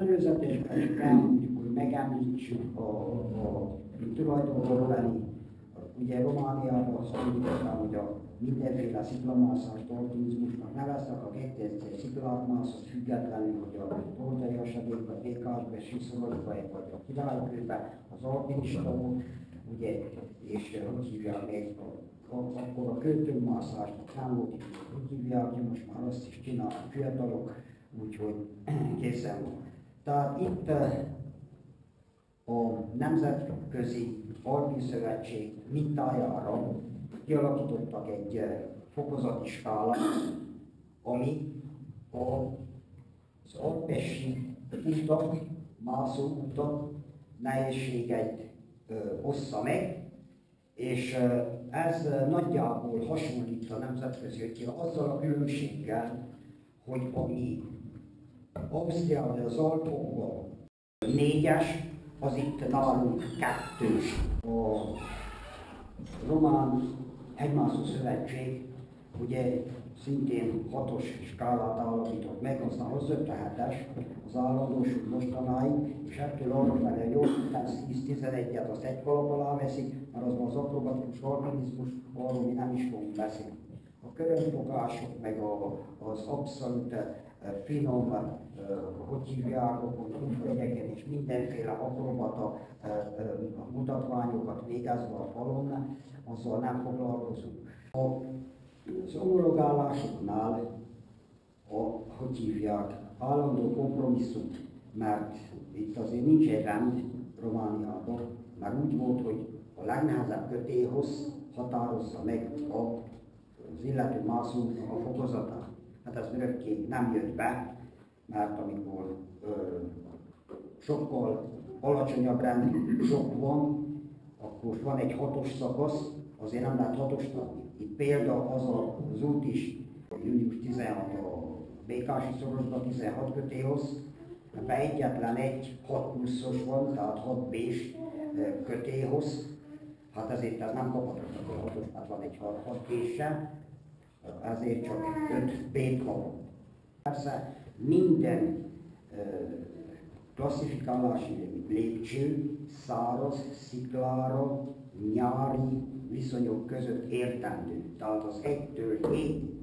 Előzetesben elmondjuk, hogy megemlítsük a tulajdonképpeni, ugye Romániában azt mondjuk, hogy a mindenféle sziklamászást alpinizmusnak neveztek, a 2000 sziklátmászhoz függetlenül, hogy a Tordai hasadékban, Békásban, Siszorosban, vagy a Királykőben az alpinista volt, ugye, és hogy hívják még, akkor a költőmászást nem volt itt, hogy hívják, most már azt is csinálnak fiatalok, úgyhogy készen van. Tehát itt a Nemzetközi Alpin Szövetség mintájára kialakítottak egy fokozati skálát, ami az alpesi utak, mászó utak nehézségeit ossza meg, és ez nagyjából hasonlít a nemzetközi ötjére azzal a különbséggel, hogy ami Ausztriában az Alpokban 4-es, az itt nálunk 2-s. A Román Hegymászó Szövetség ugye szintén 6-os skálát állapított meg, aztán az 57-es az állandósult mostanáig, és ettől arra felé, hogy 10-11-et azt egy kalap alá veszik, mert azban az akrobatikus alpinizmus, arról mi nem is fogunk beszélni. A körömfogások, meg az abszolút finom, hogy hívják, útvegyeken és mindenféle akrobata mutatványokat végezve a falon, azzal nem foglalkozunk. Az homologálásoknál, hogy hívják, állandó kompromisszum, mert itt azért nincs egy rend Romániában, mert úgy volt, hogy a legnehezebb kötélyhossz határozza meg az illető mászónak a fokozatát. Hát ez örökké nem jött be, mert amikor sokkal alacsonyabb rendű sok van, akkor van egy 6-os szakasz, azért nem lehet 6-ost adni. Itt példa az út is, június 16 a Békási szorosban 16 kötélyhossz, ebben egyetlen egy 6 pluszos van, tehát 6 B-s kötélyhossz, hát ezért ez nem kaphatott a 6-os, mert van egy 6 B-se, ezért csak 5 B-t kapott. Persze minden klasszifikálási lépcső száraz, sziklára, nyári viszonyok között értendő. Tehát az 1-től 7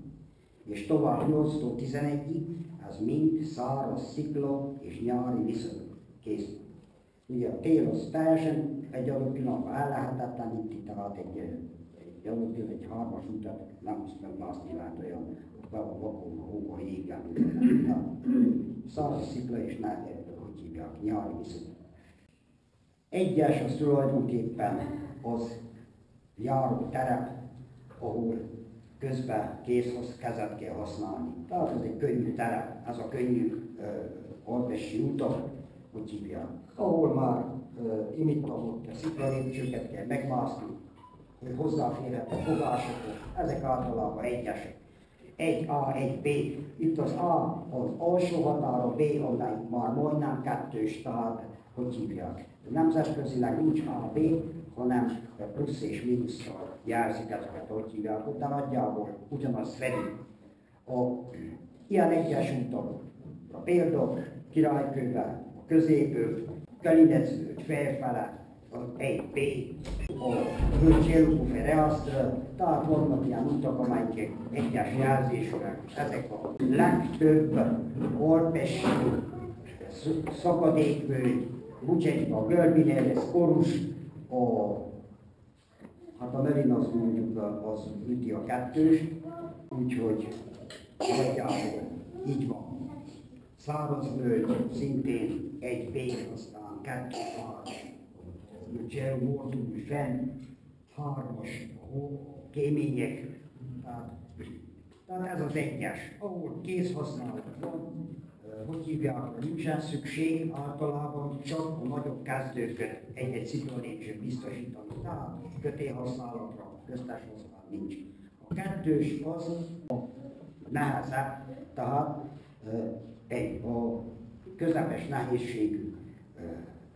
és tovább 8-tól 11-ig, ez mind száraz, szikla és nyári viszonyok készül. Ugye a tél az teljesen egy adott pillanatban ellehetetleníti, tehát egy adott pillanatban egy 3-as utat nem azt megmászni lehet olyan, be van vakolva, hóba, jégen, száraz, szikla és hogy hívják, nyári viszonyok. 1-es az tulajdonképpen az járó terep, ahol közben kézhoz kezet kell használni. Tehát ez egy könnyű terep, ez a könnyű alpesi utak, hogy hívják, ahol már imittatott sziklalépcsőket kell megmászni, hogy hozzáférhető fogásokhoz, ezek általában 1-esek. 1A, 1B, itt az A az alsó határ, a B, amelyik már majdnem 2-s, tehát hogy hívják. Nemzetközileg nincs A, B, hanem plusz és mínusszal jelzik ezeket, hogy hívják, de nagyjából ugyanaz fedi. Ilyen 1-es utakra például Királykőben, a középőt, Kelinecvőt, felfele, az 1B, a Völgyelukú Fereasztra, tehát vannak ilyen utak, amelyek 1-es jelzésűek. Ezek a legtöbb alpesi szakadékvölgy, úgyhogy a Görbinél, ez Korus, hát a Merin az mondjuk az üti a 2-s, úgyhogy nagyjából így van. Szárazvölgy szintén 1B, aztán 2A, Gyermordul, fenn, 3-as, kémények, tehát ez az 1-es, ahol kézhasználat van, hogy hívják, nincsen szükség, általában csak a nagyobb kezdőket egy-egy sziklalépcsőt biztosítani, tehát kötélyhasználatra, köztes használat nincs. A 2-s az a nehezebb, tehát a közepes nehézségű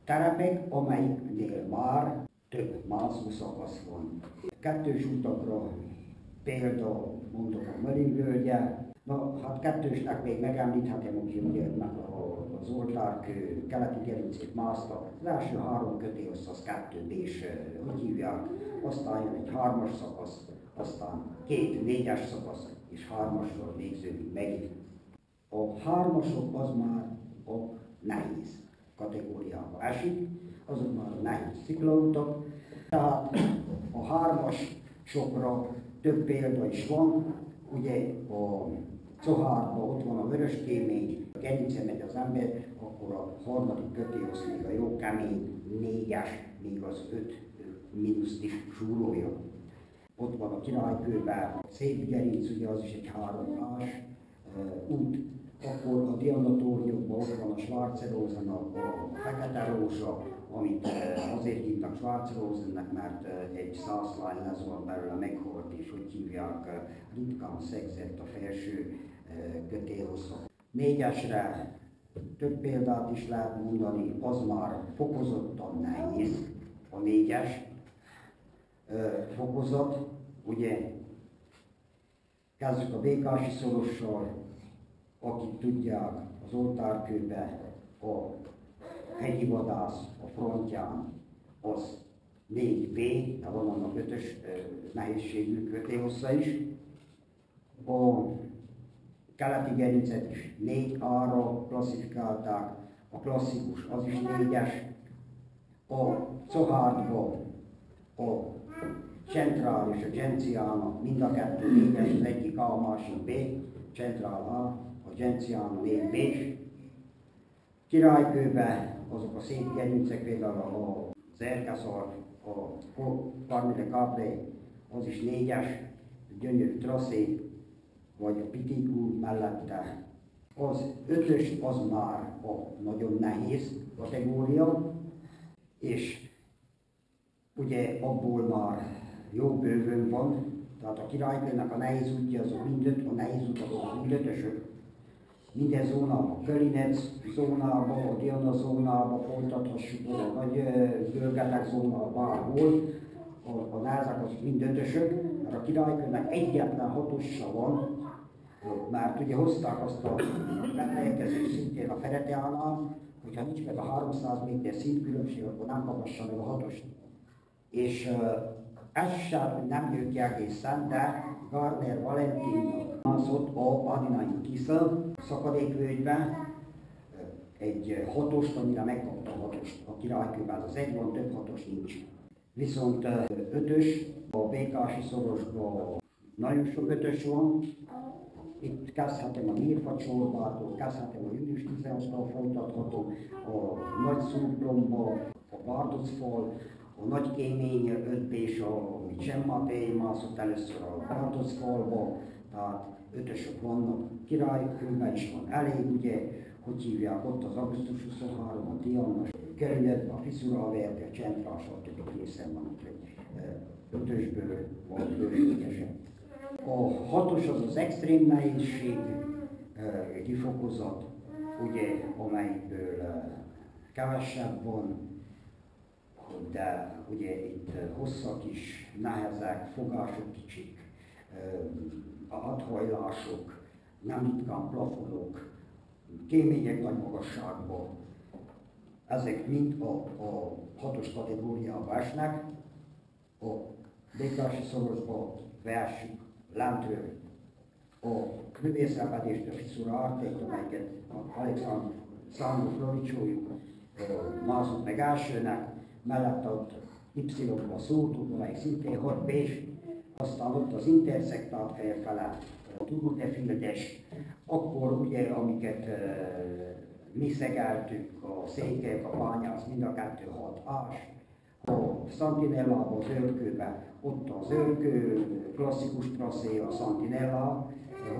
terepek, amelyiknél már több mászószakasz van. 2-s utakra például mondok a Merin völgye, Na, hát kettősnek még megemlíthetem, hogy ugye az oltárkő keleti gerincét mászta. Az első 3 kötélosz az 2B, és hogy hívják, aztán jön egy 3-as szakasz, aztán 2 4-es szakasz, és 3-asról végződik megint. A 3-asok az már a nehéz kategóriába esik, azok már a nehéz sziklautak. Tehát a 3-asokra több példa is van, ugye a Cohárban ott van a vöröskémény, a gerince megy az ember, akkor a harmadik kötélosz még a jó kemény 4-es, még az 5 mínuszt is súrolja. Ott van a Királykőben, a szép gerinc, ugye az is egy 3-ás út, akkor a Diana-tornyokban ott van a Schwarze-Rosen, a fekete rózsa, amit azért hívnak Schwarze-Rosennek, mert egy zászlány lesz van belőle meghalt, és hogy hívják, ritkán szegzett a felső kötélhosszat. 4-esre több példát is lehet mondani, az már fokozottan nehéz, a 4-es fokozat, ugye kezdjük a Békási szorossal, akik tudják, az oltárkőbe a hegyi vadász a frontján az 4B, de van annak 5-ös nehézségű kötélhossza is. A keleti gerincet is 4A-ra klasszifikálták, a klasszikus az is 4-es. A Cohártba a centrál és a genciána mind a kettő 4-es, az egyik A, a másik B, centrál A, a genciána 4B-s. Királykőben azok a szép gerincek, például az Erkeszar, a Carmine Capre, az is 4-es, gyönyörű traszé, vagy a Piticum mellette. Az 5-ös az már a nagyon nehéz kategória, és ugye abból már jó bővön van, tehát a Királykőnek a nehéz útja azok mind a nehéz utak azok mind 5-ösök. Minden zónában, a Kölinec zónában, a Diana zónában folytathassuk, a nagy bőrgetek zónában, bárhol, a nehezek azok mind 5-ösök, mert a Királykőnek egyetlen 6-ossa van, mert ugye hozták azt a rendelkező szintén a Fereteánál, hogyha nincs meg a 300 méter szintkülönbség, akkor nem kapassa meg a 6-ost. És ez sem nem jött ki egészen, de Gardner Valentinnak mászott a Adinain Kiszel szakadékvölgyben egy 6-ost, amire megkapta a 6-ost a Királykőben. Az egy van, több 6-os nincs. Viszont 5-ös, a Békási szorosban nagyon sok 5-ös van. Itt kezdhetem a Nyírfacsorbától, kezdhetem a július 16-tól folytatható, a Nagy Szurpromba, a Bardocfal, a Nagy Kémény 5B-s, amit Semmatély mászott először a Bardocfalba, tehát 5-ösök vannak. Királykőben is van elég, ugye, hogy hívják ott az augusztus 23, a Diana kerületben, a Fissura Averti, a Centrál, stb. Készen van, úgyhogy 5-ösből van bőségesen. A 6-os az az extrém nehézségi fokozat, ugye, amelyből kevesebb van, de ugye itt hosszak is, nehezek, fogások kicsik, áthajlások, nem ritkán plafonok, kémények nagy magasságban. Ezek mind a 6-os kategóriába esnek. A Békási szorosba versük lentről a krüvészrepedést, a Fissura Artét, amelyiket Alexandr Szándor Floricsójuk mászott meg elsőnek, mellett ott Y-ba szóltuk, amelyik szintén 6B-s, aztán ott az interszektált felfele, a Tour de Fildes, akkor ugye, amiket mi szegeltük, a székelyek, a bányász, mind a kettő 6A-s, a Santinellában, az Örkőben, ott az Örkő, klasszikus trasszé, a Santinella,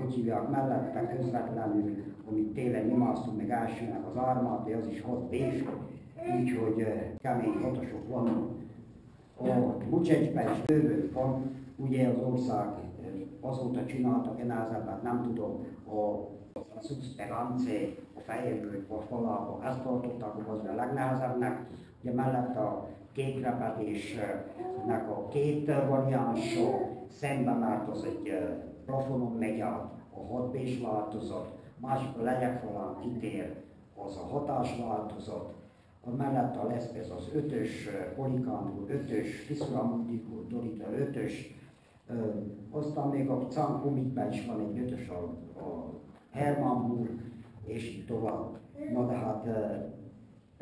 hogy hívják mellette közvetlenül, amit télen nyomáztunk meg elsőnek az Armáté, az is 6B-s, úgyhogy kemény 6-osok vannak. A Bucsecsben is bővön van, ugye az ország azóta csináltak nehezebb, nem tudom, a Subsperance, a Fejérvölgy, a Falába, ezt tartották az a legnehezebbnek, ugye mellett a kékrepedésnek a két variánsa szemben, mert az egy plafonon megy át, a a 6B-s változat, másik a legyek falán kitér, az a hatásváltozat, mellett lesz ez az 5-ös polikánul, 5-ös fissura multikulturita, 5-ös, aztán még a Cánkomikben is van egy 5-ös a Hermann úr, és így tovább. Na de hát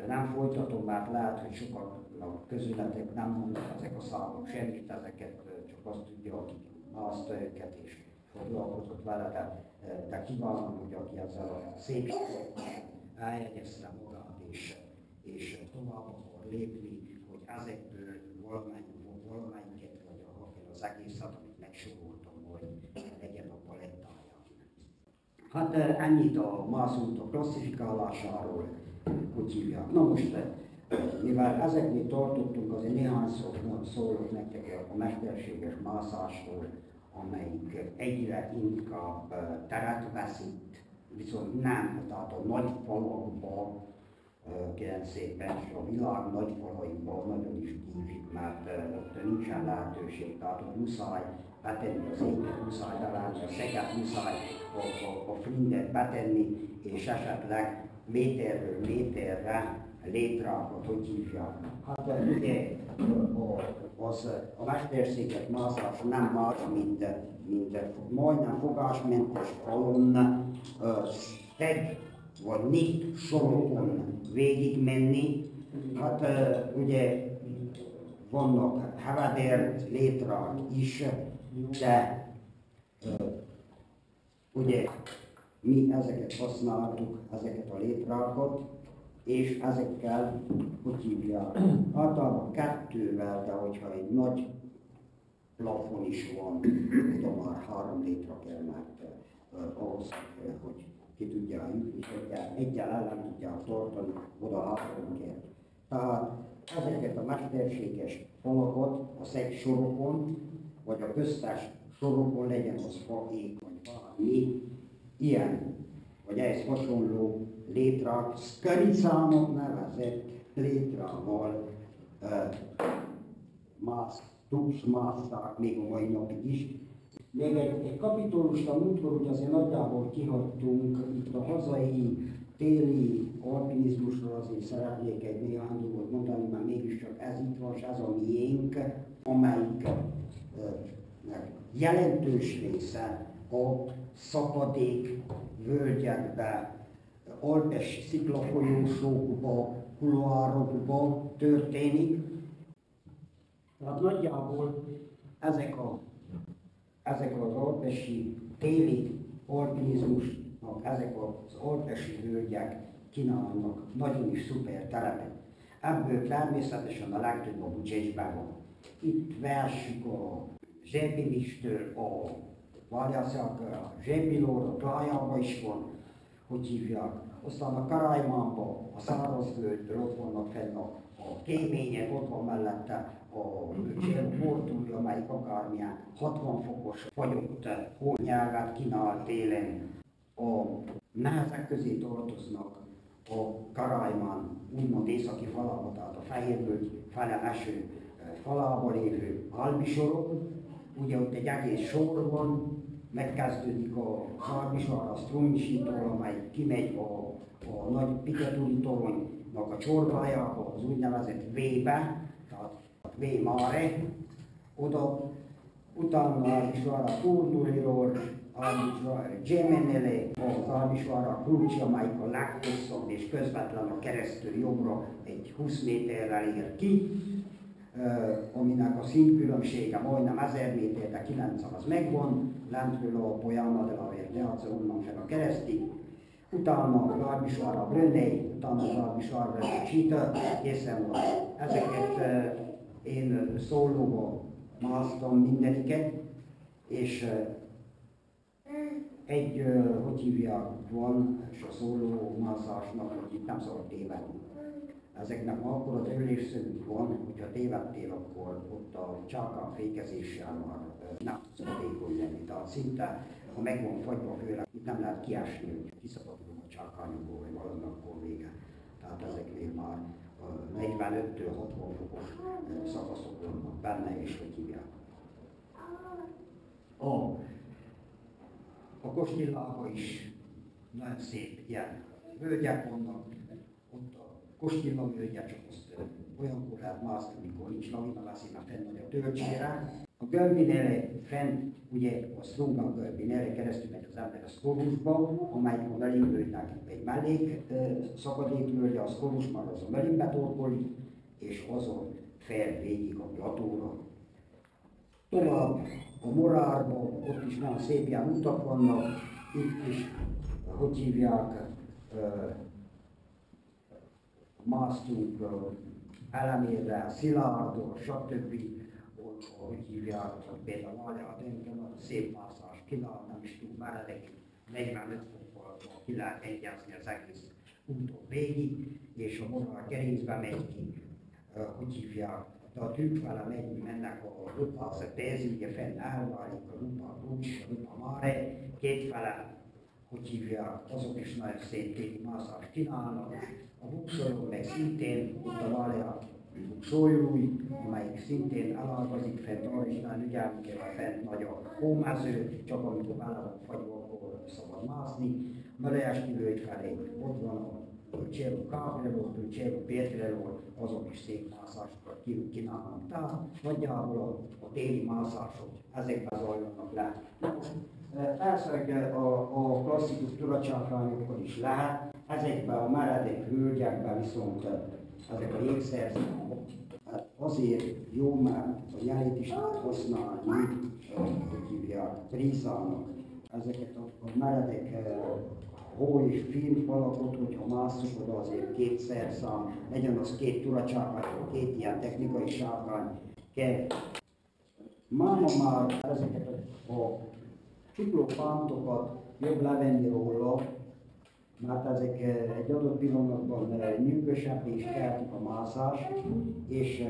nem folytatom, mert lehet, hogy sokaknak közületek nem mondnak ezek a számok semmit, ezeket csak azt tudja, aki mászta őket és foglalkozott vele, de kívánom, hogy aki ezzel a szép eljegyezte magát és tovább akar lépni, hogy ezekből valamelyiket, vagy akár az egészet, amit megsoroltam, hogy legyen a palettáján. Hát ennyit a mászútok klasszifikálásáról, hogy hívják. Na most, mivel ezeknél tartottunk, azért néhány szót szólok nektek a mesterséges mászásról, amelyik egyre inkább teret veszít, viszont nem, tehát a nagy falakban, kérem szépen, és a világ nagy falaiban nagyon is kívül, mert ott nincsen lehetőség, tehát ott muszáj betenni az éket, muszáj bevenni a szeget, muszáj a flindet betenni, és esetleg méterről méterre létrákat, hogy hívják. Hát ugye a mesterséges mászás nem más, mint majdnem fogásmentes falon egy vagy 4 sorokon végigmenni. Hát ugye vannak hevedér létrák is, de ugye mi ezeket használtuk, ezeket a létrákat, és ezekkel, hogy hívják, általában 2-vel, de hogyha egy nagy plafon is van, oda már 3 létra kell, mert ahhoz, hogy ki tudják jutni, egyel ellen tudják tartani, oda 3 kell. Tehát ezeket a mesterséges falakat a szeg sorokon, vagy a köztes sorokon, legyen az fa, ég, vagy valami, ilyen, vagy ehhez hasonló létrák, szkaricának nevezett létrával mászták még a mai napig is. Még egy kapitolust a múltkor, hogy azért nagyjából kihagytunk, itt a hazai téli alpinizmusról azért szeretnék egy néhány dolgot mondani, mert mégiscsak ez itt van, ez a miénk, amelyik jelentős része a szapadék völgyekbe, alpes sziklafolyósokba, kuloárokba történik. Tehát nagyjából ezek az alpesi téli alpinizmusnak, ezek az alpesi völgyek kínálnak nagyon is szuper terepet. Ebből természetesen a legtöbb a Budzsésben van. Itt versük a Zsebinistől, a Zsebilóra, a Klájában is van, hogy hívják. Aztán a Karaimánban, a szárazföldről ott vannak fenn a kémények, ott van mellette a Portúja, amelyik akármilyen 60 fokos fagyott hónyelvet kínál télen. A nehezek közé tartoznak a Karaimán úgymond északi falába, tehát a Fehérvölgy fele eső falába lévő albisorok. Ugye ott egy egész sor van, megkezdődik a Albisorra, a Strumsítól, amely kimegy a nagy Piketuri toronynak a csorbájába, az úgynevezett V-be, tehát V Mare, oda, utána Albisorra Turduliról, Albisorra Gemenele, az Albisorra Krucsi, amelyik a leghosszabb és közvetlen a keresztül jobbra egy 20 méterrel ér ki, aminek a szintkülönbsége majdnem 1000 méter, de 900 az megvan, lentről a Pojána de la Verdeace, onnan fel a keresztig, utána a Albisorra Brönnei, utána az Albisorra Csita, készen van. Ezeket én szólóba másztam mindeniket, és egy, hogy hívják, van, és a szóló mászásnak, hogy itt nem szabad tévedni. Ezeknek ma akkor a dőlésszögük van, hogyha tévedtél, akkor ott a csákán fékezéssel már nem tudsz hatékony lenni. Tehát szinte, ha meg van fagyva főleg, itt nem lehet kiásni, hogy kiszabadulunk a csákányokból, vagy valami, akkor vége. Tehát ezeknél már 45-től 60 fokos szakaszok vannak benne, és hogy hívják. A A Kostillában is nagyon szép ilyen völgyek vannak, ott a Kostilla völgye, csak azt olyankor lehet mászni, amikor nincs lavina, veszik fenn nagy a töltsére. A Gömbinere fent, ugye a Strungan Gömbinere keresztül megy az ember a Skorusba, amelyik a Melinvölgynek egy mellék szakadékvölgye, a Skorus már az a Melinbe torkolik, és azon fel végig a platóra. Tovább a Morárba, ott is nagyon szép ilyen utak vannak, itt is, hogy hívják, másztunk Elemérre, Szilárdon, stb. Hogy hívják, például Alja-Denken, szép mászás kínál, nem is tud meredek, 45 fokkal ki lehet egyezni az egész úton végig, és a Morár gerincbe megy ki, hogy hívják, de a trükk vele mennek a Lupa Szepézi, ugye fenn elválik a Lupa Brucs, a Lupa Mare, kétfele, hogy hívják, azok is nagyon szép téli mászást csinálnak. A Buxolon meg szintén, ott a Valea Buxoljói, amelyik szintén elágazik fent, arra is nagyon ügyelni kell, fent nagy a hómező, csak amikor bele van fagyva, akkor szabad mászni. Melejesti völgy felé ott van a Cielo Caprello, a Cielo Pietrello, azok is szép mászásokat kínálnak. Tehát nagyjából a téli mászások ezekben zajlanak le. Persze a klasszikus turacsákrányokon is lehet, ezekben a meredek völgyekben viszont ezek a jégszerszámok azért jó, mert a jelét is lehet használni, hogy hívják, prízának. Ezeket a meredek hó és filmfalakot, hogyha mászok oda, azért két szerszám, legyen az két turacsákrány, két ilyen technikai sárkány kell. Máma már ezeket a csuklópántokat jobb levenni róla, mert ezek egy adott pillanatban nyűgösebb és keltik a mászást, és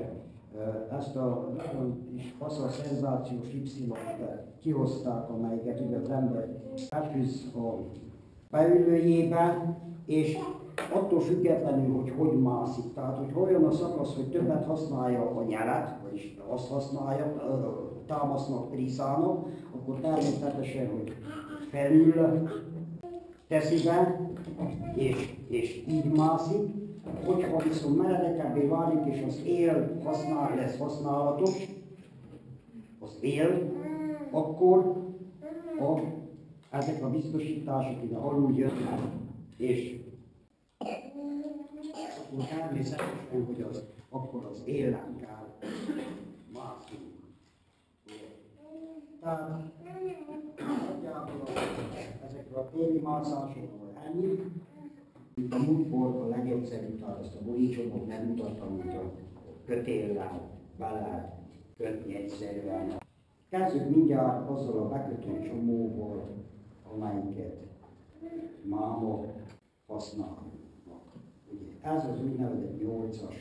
ezt a szenzációs Y-t kihozták, amelyiket ugye az ember elfűz a beülőjébe, és attól függetlenül, hogy mászik. Tehát, hogy olyan a szakasz, hogy többet használja a nyelet, vagyis azt használja, támasznak, príszának, akkor természetesen, hogy felül teszi be, és így mászik. Hogyha viszont meredekebbé válik, és az él lesz használatos, az él, akkor ezek a biztosítások ide alul jönnek, és akkor természetesen, hogy akkor az élen kell mászni. Tehát nagyjából ezekről a téli mászásokról ennyi. A múltkor a legegyszerűbb, tehát azt a borítsomot megmutattam, hogy a kötéllel be lehet kötni egyszerűen. Kezdjük mindjárt azzal a bekötő csomóval, amelyiket mámok használnak. Ez az úgynevezett 8-as,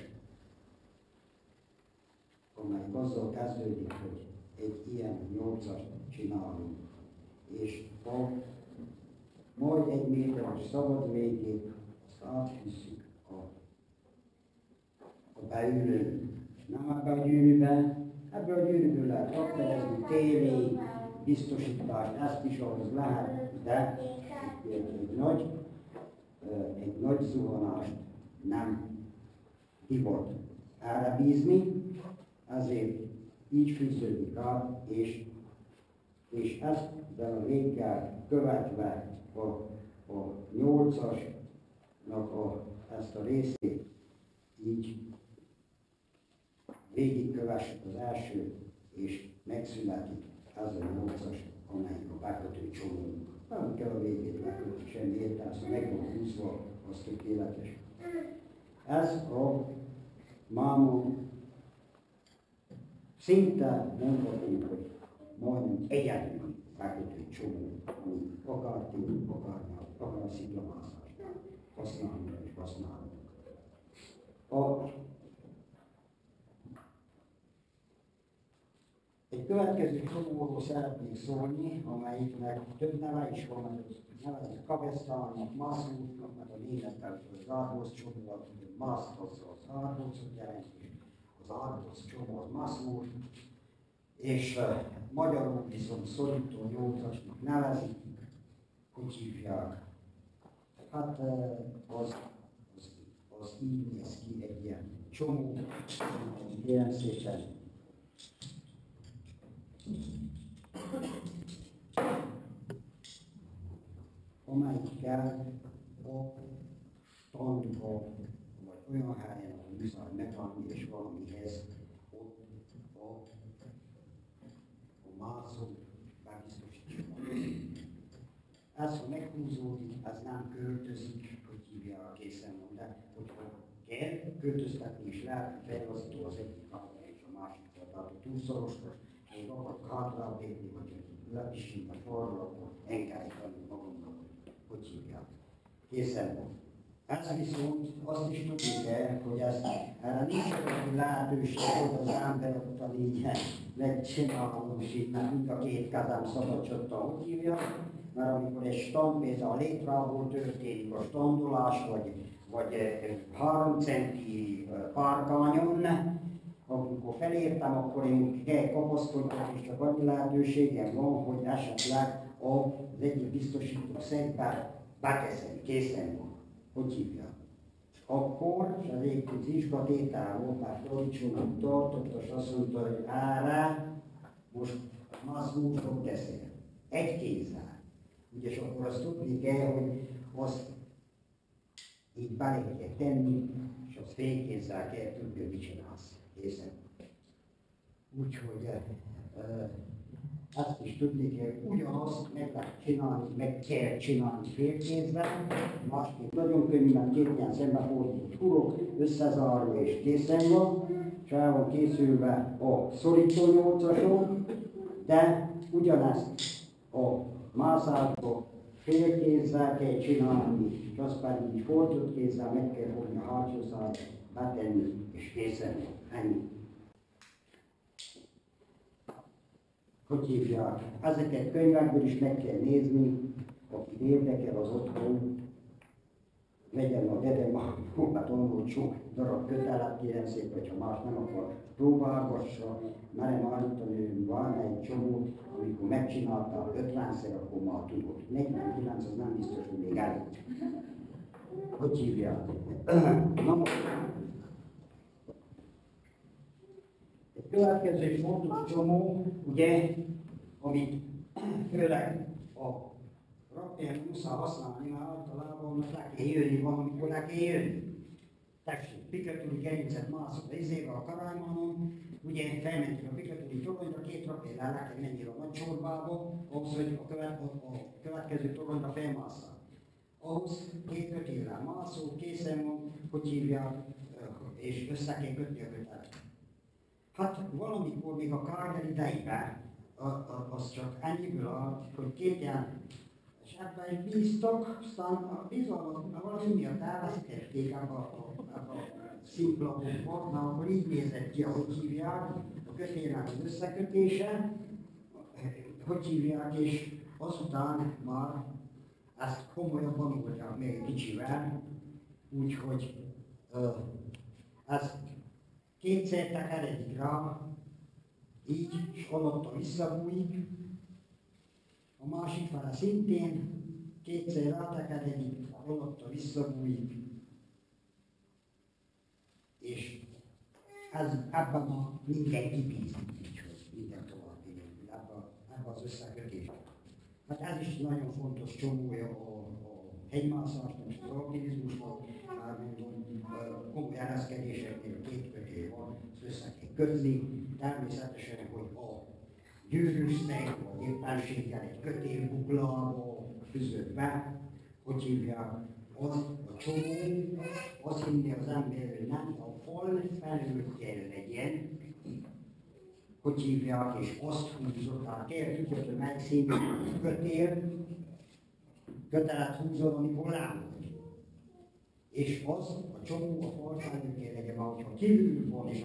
amelyik azzal kezdődik, hogy egy ilyen 8-as csinálunk. És majd 1 méteres szabad végét azt átvisszük a beülőn. Nem ebbe a gyűrűbe, ebből a gyűrűből lehet rakterezni, téli, biztosítást, ezt is ahhoz lehet, de egy nagy zuhanást nem hivat erre bízni, ezért így fűződik át, és ezt a véggel követve a 8-asnak ezt a részét így végigkövessük az első, és megszületik ez a 8-as, amelyik a bekötő csomónk. Nem kell a végét megkötni, semmi értelme, szóval meg van húzva, az tökéletes. Ez a mámon szinte mondhatjuk, hogy majdnem egyedül bekötő csomó, ami akár téli, akár sziklamászásnál használunk és használunk. Egy következő csomóról szeretnék szólni, amelyiknek több neve is van, nevezik Kabesztánnak, Mászlóknak, meg a némettel az Árbosz csomó, Mász az Árboszot jelent, az Árbosz csomó az Mászló, és magyarul viszont szorító 8-asnak nevezik, hogy hívják? Hát az így néz ki egy ilyen csomó, ilyen szépen. Amelyikkel a standba, vagy olyan helyen, ahol muszáj megállni és valamihez, ott a mászó bebiztosítja. Ez, ha meghúzódik, ez nem költözik, hogy hívják, készen van, de hogyha kell, költöztetni is lehet, fejlesztő az egyik hátra és a másikra, tehát a túlszorosra, még akarok hátrább lépni, vagy lepisít a sorra, akkor engedjük magunknak, hogy hívják. Készen van. Ez viszont azt is tudni kell, hogy erre nincs olyan lehetőség, hogy az ember ott a lényen megcsinálósít, mert mind a két kezem szabadcsodta, hogy hívják. Mert amikor egy stand például létrából történik a standolás, vagy 3 centi párkányon, amikor felértem, akkor én kell kapaszkodjak, és csak annyi lehetőségem van, hogy esetleg az egyik biztosító szerint bekezdeni, készen van. Hogy hívják? Akkor, és az egyik vizsgatétel volt, mert Rodicsónak tartott, és azt mondta, hogy erre most más úrtok beszél. Egy kézzel. És akkor azt tudni kell, hogy azt így bele kell tenni, és azt félkézzel kell tudni, hogy mit csinálsz. Készen. Úgyhogy ezt is tudni kell, ugyanazt meg lehet csinálni, meg kell csinálni félkézzel, másképp nagyon könnyű, mert két ilyen szembefordult hurok, összezárva és készen van, és el van készülve a szorító nyolcason, de ugyanezt a mászásba félkézzel kell csinálni, és azt pedig így fordult kézzel meg kell fogni a hátsó száját, betenni, és készen van. Ennyi. Hogy hívják? Ezeket könyvekből is meg kell nézni, aki érdekel az otthon, vegyen a dedemát onnan sok darab kötelet, kérem szépen, hogyha más nem akar, próbálgassa, merem állítani, hogy van egy csomó, amikor megcsináltál 50-szer, akkor már tudod. 49 az nem biztos, hogy még elég. Hogy hívják? Na most. Egy következő fontos csomó, ugye, amit főleg a rakján muszáj használni, mert általában le kell jönni, valamikor le kell jönni. Tessék, Piketuli gerincet mászok izével a Karajmánon, ugye felmentünk a Piketuli toronyra, 2 rakján le kell menni a nagy csorbába, ahhoz, hogy a következő toronyra felmásszál. Ahhoz 2 kötéllel mászó, készen van, hogy hívják, és össze kell kötni a kötelet. Hát valamikor még a Kárgel idejében, az csak ennyiből állt, hogy 2 ilyen esetben bíztak, aztán a bizalmat valami miatt elvesztették ebbe a színplapokba, na akkor így nézett ki, ahogy hívják, a kötélnek az összekötése, hogy hívják, és azután már ezt komolyabban oldják még egy kicsivel, úgyhogy ezt 2-szer tekeredik rá, így, és alatta visszabújik, a másik fele szintén 2-szer rátekeredik, alatta visszabújik, és ebben a mindenki bízik, úgyhogy minden további nélkül, ebben az összekötésben. Hát ez is nagyon fontos csomója a hegymászásnak és az alpinizmusnak, már mondom, komoly ereszkedéseknél 2 kötél van, ezt össze kell kötni, természetesen, hogy a gyűrűsznek, vagy éppenséggel egy kötélbuklába fűzött be, hogy hívják, az a csomó, azt hinni az ember, hogy nem a fal felül kell legyen, hogy hívják, és azt húzott, tehát kell tudja, hogy melyik színű kötelet húzol, amikor lámod. És az a csomó a fal felül kell legyen, mert hogyha kívül van, és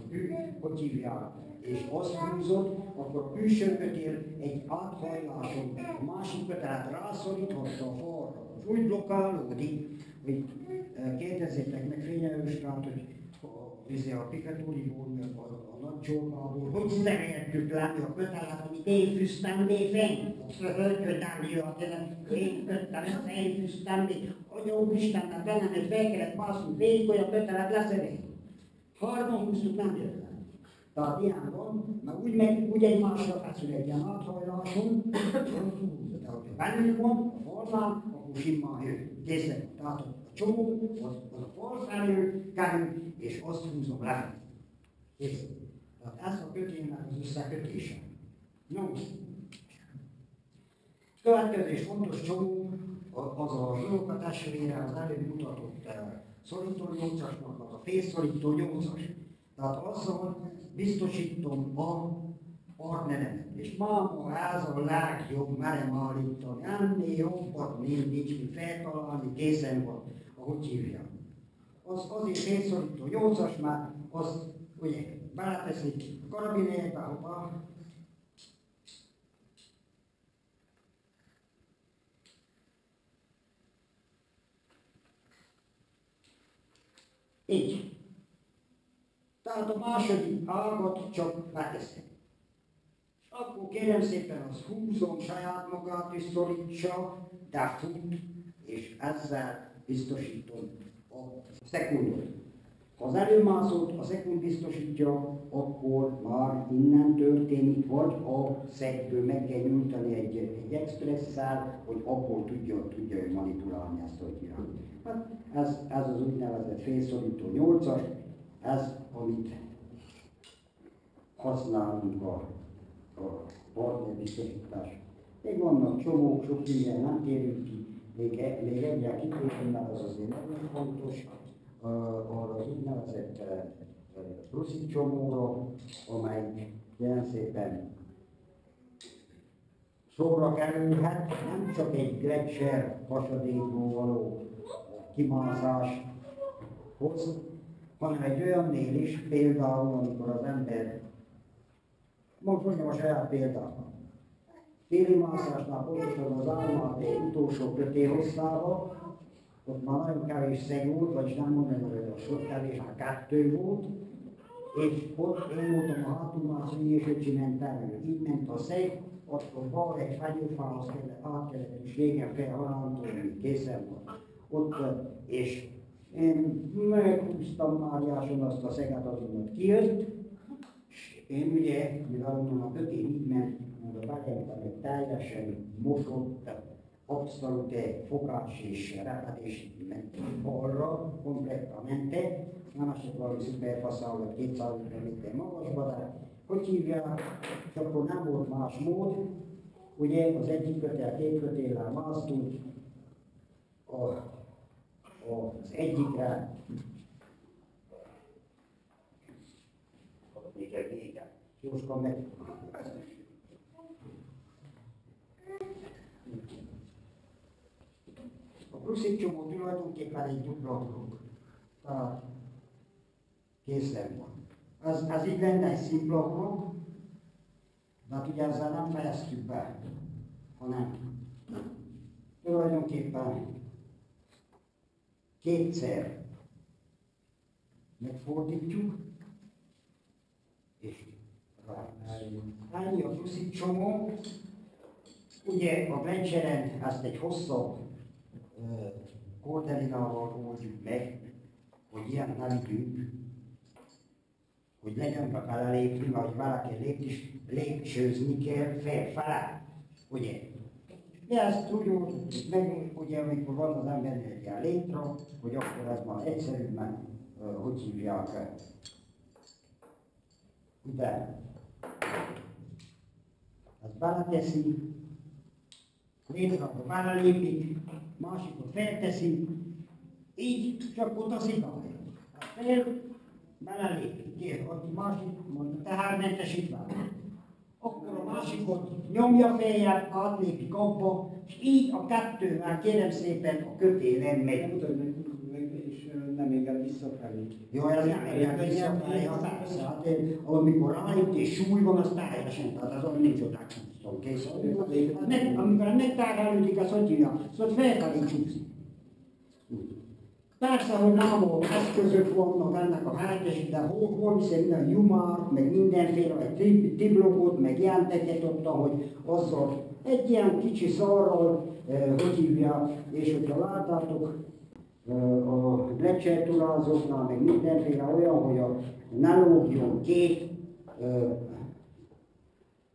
hogy hívják, és azt húzod, akkor a külső kötél egy áthajláson a másik kötelet rászoríthatta a falra. Úgy blokkálódik, hogy kérdezzétek meg fényelőskát, hogy a Piketúriból, a nagy csormából, hogy szereltük lenni a kötelet, amit én fűztem még fenn. Én köttem ezt, én fűztem még. Hogy Istennek bennem, hogy fel kellett bászni végig, hogy a kötelet leszerelni. Hardon húztuk, nem jött le. Tehát ilyen van, mert úgy egymásra feszül egy ilyen áthajláson, de hogyha belül van, a falnál, akkor simán jön. Készek, tehát a csomó, az a fal felül kerül, és azt húzom le. Készek. Tehát ez a kötélnek az összekötése. No. Következő és fontos csomó az a zsóka testvére, az előbb mutatott szorító nyolcasnak, az a fészszorító nyolcas. Tehát azzal biztosítom a partneremet. És máma ez a legjobb merem állítani. Ennél jobbat nincs, mint feltalálni, készen van, ahogy hívják. Azért fészszorító nyolcas, mert azt ugye beleteszik a karabinérbe, hoppá, így. Tehát a második ágat csak beteszem. És akkor kérem szépen, az húzom saját magát is szorítsa, de fut, és ezzel biztosítom a szekundot. Ha az előmászót a szekund biztosítja, akkor már innen történik, vagy a szegyből meg kell nyújtani egy expresszel, hogy akkor tudja manipulálni ezt a hírat. Hát ez az úgynevezett félszorító 8-as, ez, amit használunk a partnerbiztosítás. Még vannak csomók, sok minden nem térünk ki, még egyre kitérünk, mert az azért nagyon fontos, arra az úgynevezett Russzi csomóra, amely ilyen szépen sorra kerülhet, nem csak egy Gletscher hasadékból való kimászáshoz, hanem egy olyannél is, például amikor az ember, most mondjam a saját példámat, téli mászásnál pontosan az Almaty utolsó kötélhosszával, ott már nagyon kevés szeg volt, vagyis nem mondani, hogy a sok kevés, már 2 volt, és ott én voltam a hátulmászó, és öcsi ment elő. Így ment a szeg, akkor bal egy fegyőfához kellett, át kellett, és régen felhalántolni, készen volt. Ott, és én meghúztam Máriáson azt a szeget, azonnal kijött, és én ugye, mivel onnan a kötél így ment, oda begyeltem egy teljesen mosott, abszolút fogás és repedés balra, komplettan mentek, nem esett valami szuperfaszál, vagy 200 méter magasba, de hogy hívják, és akkor nem volt más mód, ugye az egyik kötél, 2 kötéllel másztunk, az egyikre, még egy vége, Jóska meg. A Russzi csomó tulajdonképpen egy dupla dolog. Tehát készen van. Ez így lenne egy szimpla dolog, de hát ugye ezzel nem fejeztük be, hanem tulajdonképpen kétszer megfordítjuk, és ennyi a Russzi csomó. Ugye a Gletscheren ezt egy hosszabb kordelinával oldjuk meg, hogy ilyen ne vigyünk, hogy legyen belelépni, vagy vele kell lépni, és lépcsőzni kell felfele, ugye? De ezt úgy oldjuk meg, ugye, amikor van az embernek egy ilyen létra, hogy akkor ez már egyszerűbb, mert hogy hívják ide. Ezt beleteszi, létrában belelépik, másikot felteszi, így csak ott a szigálja. Fél, belelépik, kér, ott másik, mondja, tehermentesítve. Akkor a másikot nyomja feljebb, átlépik abba, és így a 2-vel kérem szépen a kötélen megy. És nem ér visszafelé. Jó, ez nem ér visszafelé, amikor rájött és súly van, az teljesen, tehát az olyan nincs oda csúszom, kész. Amikor megtárhálódik, az hogy hívja, szóval felfelé csúszik. Persze, hogy nálam eszközök vannak ennek a helyesre, hol viszont minden jumárt, meg mindenféle, egy tiblogot, meg jelenteket adtam, hogy azzal egy ilyen kicsi szarral, hogy hívják, és hogyha láttátok, a lecserturázóknál, meg mindenféle olyan, hogy ne lógjon két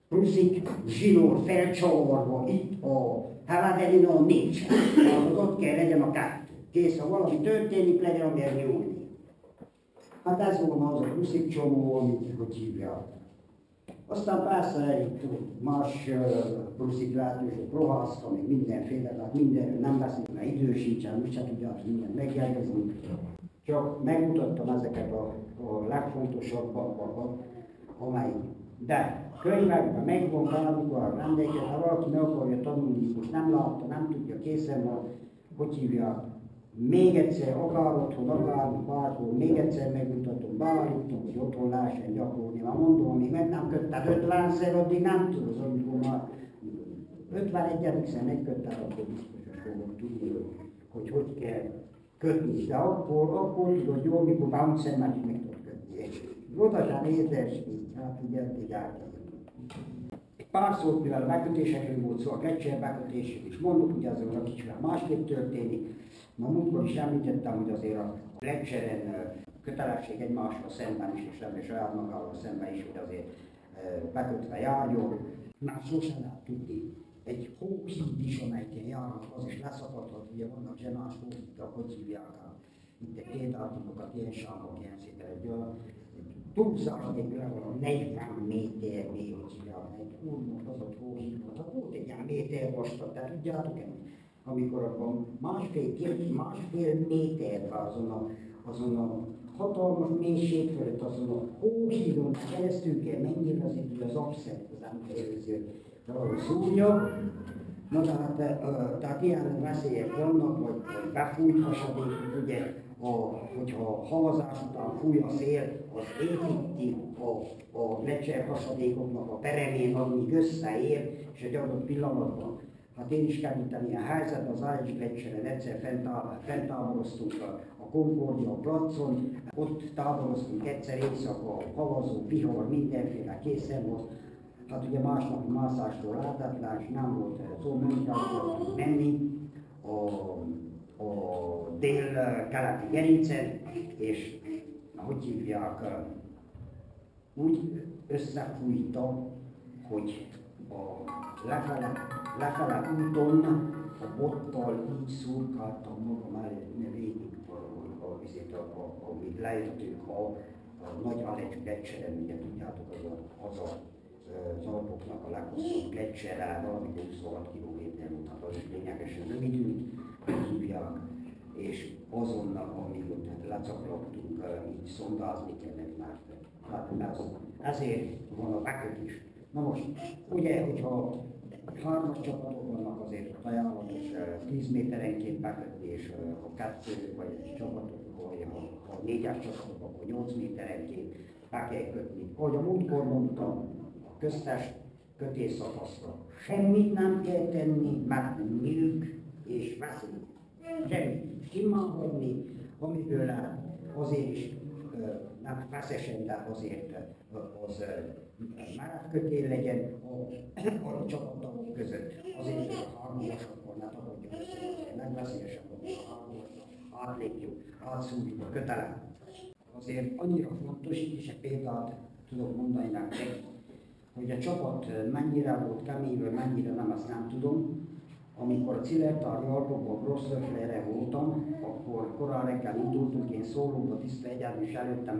pruszik zsinór felcsavarva itt a Havadelino nincs. Ott kell legyen a kettő. Kész, ha valami történik, legyen a miért nyúlni. Hát ez volna az a pruszik csomó, amit hogy hívják. Aztán persze elég más pruszik lehetőség, rohászka, még mindenféle, tehát mindenről nem beszélünk, mert idő sincsen, mi se tudják mindent megjegyezni. Csak megmutattam ezeket a legfontosabbakat, amely. De könyvekben megvan valamikor a vendéget, ha valaki meg akarja tanulni, most nem látta, nem tudja, készen van, hogy hívják. Még egyszer, akár otthon, akár bárhol, még egyszer megmutatom, beállítom, hogy otthon lehessen gyakorolni. Már mondom, amíg meg nem kötted 50-szer, addig nem tudod, amikor már 51-szer megkötted, akkor biztos fogod tudni, hogy kell kötni. De akkor tudod jól, mikor bouncer már is meg tudod kötni. Oda sem édes, hát ugye eddig pár szót, mivel a bekötésekről volt szó, a Gletscher bekötését is mondok, ugye azon a kicsivel másképp történik. Na, múltkor is említettem, hogy azért a Gletscheren kötelesség egymással szemben is, és ebben saját magával szemben is, hogy azért bekötve járjon. Már sosem lehet tudni. Egy hóhíd is, amelyeken járnak, az is leszakadhat, ugye vannak zsenás hóhídak, hogy hívják itt egy két átlagokat, ilyen sávok, ilyen szépen egy túlzás, még legalább 40 méter még, hogy hívják, egy úrmond az a hóhíd volt, volt egy ilyen méter vastag, tehát tudjátok, amikor abban másfél méter azon a hatalmas mélység fölött, azon a hóhídon keresztül kell menni, azért az abszent az emlékező szúrja. Na tehát ilyen veszélyek vannak, vagy befújt hasadék, ugye, hogyha a havazás után fúj a szél, az építi a Gletscher hasadékoknak a peremén, amíg összeér, és egy adott pillanatban. Hát én is kerültem ilyen helyzetben, az Ágyas Gletscheren egyszer fenntáboroztunk a Concordia placon, ott táboroztunk egyszer éjszaka, havazó, vihar, mindenféle készen volt. Hát ugye másnapi mászásról lehetetlen, és nem volt szó, nem kellett menni a dél-keleti gerincen, és hogy hívják, úgy összefújta, hogy a lefele úton a bottal így szurkáltam magam előtt végig amit lejöttünk a nagy Ágyas Gletscheren, ugye tudjátok, az az Alpoknak a leghosszabb Gletscher, valami 26 km volt, hát az is lényegesen rövidült, hívják, és azonnal, amíg ott lecaklattunk, így szondázni kellett már. Hát ezért van a bekötés. Na most, ugye, hogyha 3-as csapatok vannak, azért ajánlatos 10 méterenként bekötni, és ha 2 vagy csapatok, vagy ha 4-es csapatok, akkor 8 méterenként be kell kötni. Ahogy a múltkor mondtam, a köztes kötésszakaszra semmit nem kell tenni, mert nyílünk és veszünk. Semmit. Simán hagyni, amiből lehet, azért is nem feszesen, de azért az merev kötél legyen a csapattagok között. Azért is a 3-asakon ne tagadjuk össze, legveszélyesebb, hogy a 3-asra átlépjük, átszúrjuk a kötelet. Azért annyira fontos, itt is egy példát tudok mondani nektek, hogy a csapat mennyire volt kemény, vagy mennyire nem, azt nem tudom. Amikor a Zillertári Alpokban Grosszlöflerre voltam, akkor korán reggel indultunk, én szólóba tiszta egyáltalán, és előttem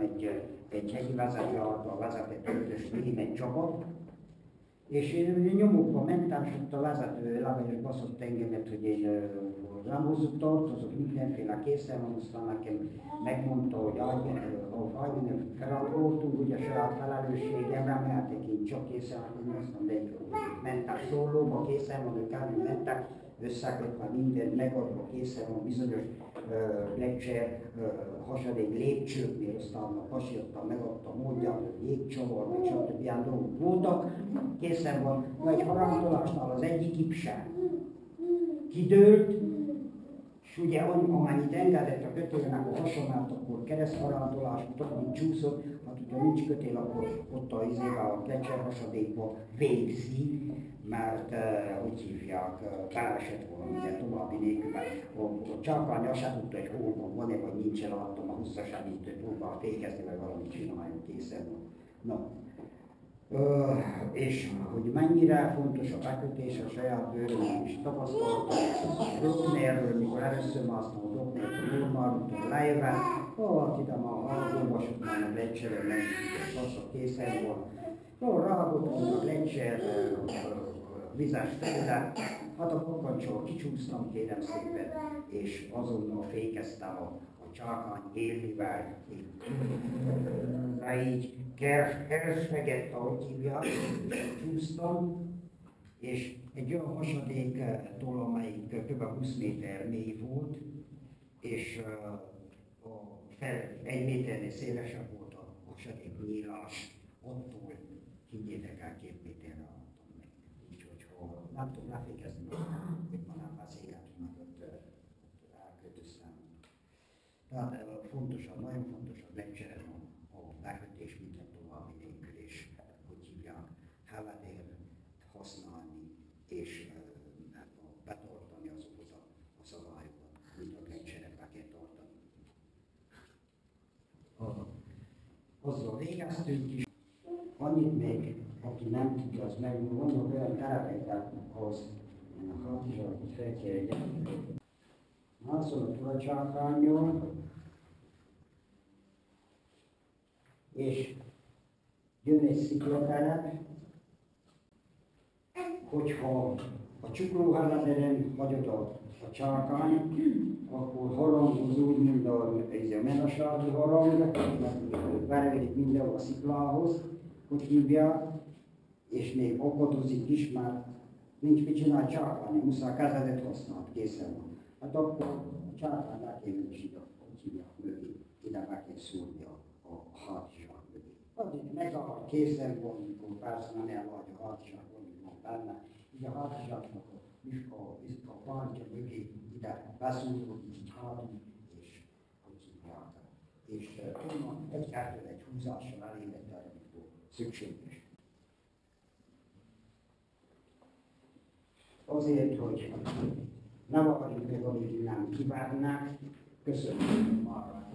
egy hegyi vezető által vezetett 5-ös német csapat. És én nyomokba mentem, és ott a vezető legalább baszott engemet, hogy én nem hozzuk tartozok, mindenféle készen van, aztán nekem megmondta, hogy Ajvinen felapoltunk, ugye saját felelősségemre, mehetek én csak készen van, aztán de mentek szólóba, készen van, ők elő mentek, összekötve mindent megadva, készen van bizonyos Gletscher hasadék lépcsőknél, aztán a pasiattal megadta módját, hogy jégcsavar, meg stb. Ilyen dolgok voltak, készen van, vagy harangolásnál az egyik ipsen kidőlt, És ugye amennyit engedett a kötélnek a hasonlát, akkor keresztparántolás, utána csúszott, hát hogyha nincs kötél, akkor ott a izével a lecserhasadékba végzi, mert úgy hívják, beleesett volna ugye további nélkül, mert a csákány azt sem tudta, hogy hol van-e, vagy nincs-e, láttam a 20-as említőt, próbál fékezni, vagy valamit csináljon, készen van. Na. És hogy mennyire fontos a bekötés a saját bőrön is tapasztalata. Rocknerről, mikor először másztam a Rocknerről, Normálúton lejve, ide már olvasott már a Gletscherről, meg a készen van. Rágottam a Gletscher vizes felület, hát a kokkancsól kicsúsztam kérem szépen, és azonnal fékeztem a csákány éllivel, így kersegett, ahogy hívják, csúsztam, és egy olyan hasadék tól, amelyik kb. 20 méter mély volt, és egy méternél szélesebb volt a hasadék nyílás, attól higgyétek el 2 méterre álltam meg. Úgyhogy nem tudom lefékezni, hogy ma nem beszélhetünk, ott elkötöztem. Tehát nagyon fontos a Gletscher a bekötés minden további nélkül, és hogy hívják, hevedér használni, és betartani azokhoz a szabályokat, mint a Gletscherek be kell tartani. Azzal végeztünk is. Annyit még, aki nem tudja, az meg vannak olyan telepek, ahhoz a hátizsakot fel kell egyenlíteni. Mászol a tulajcsákányon, és jön egy sziklatelep, hogyha a csuklóhevederen hagyod a csákány, akkor harangoz úgy, mint a menasági harang, verődik mindenhol a sziklához, hogy hívják, és még akadozik is, mert nincs mit csinálni csákányi, muszáj kezedet használni, készen van. Hát akkor a csákány le kell is ide, hogy hívják mögé, ide meg kell szúrni a hátizsák mögé. Addig megáll, készen van, amikor persze nem elhagy a hátizsák, amit van benne, így a hátizsáknak a pártja mögé ide beszúrod, így hátul, és hogy hívják. És onnan egy húzással elérhet el, amikor szükséges. Azért, hogy nem akarjuk meg, amit nem kívánnak, köszönjük már.